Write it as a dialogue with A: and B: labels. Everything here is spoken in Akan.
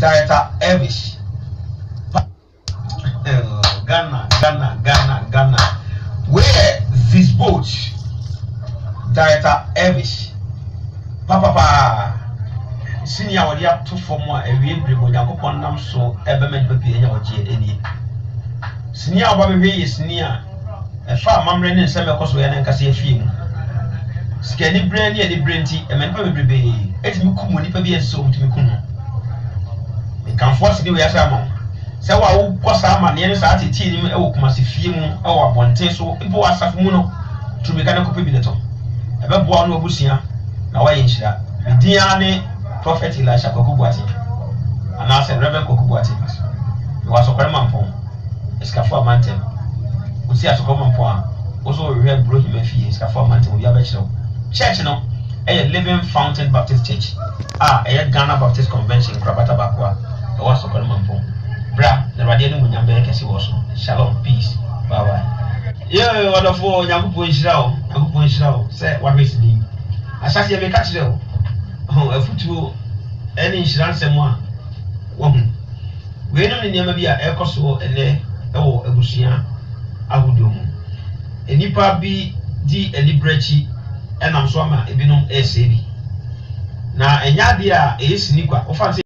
A: Director Elvis. Ghana. Where this boat? Director Elvis. Papa. Senior wadi up to for more a real brimo upon them so eberment baby in your GA. Senior baby is near a far mamrin and semi cosway and cassia film. Scanny brandy and the brandy, and my baby. It's Mukumuni baby and so to Mukuno. They can force the way as a mom. So I will cost our money and start teaching him a massive film or one so it was a muno to mechanical pibineto. About one no busia. Now I inch that. Diane. Prophet Elisha Kokubuati, and I said Reverend Kokubuati. He was a Kerman Escafo Mountain. We see a common point. Also, we have brought him a fee, Escafo Mountain, we have a church, no, a living fountain Baptist church. A Ghana Baptist Convention, Krabata Bakwa, a was a Kerman point. Bra, the Radian Munyambe, Cassie was shalom, peace, bye bye. Yeah, wonderful, young Punchao, say what is the name? I shall see a catch though. A football any insurance and one woman. We don't never be a ecoso and a bushia. I would do. A nipa be the librechi and I'm swama a binum a savvy. Now, a yadia is Niqua, or fancy.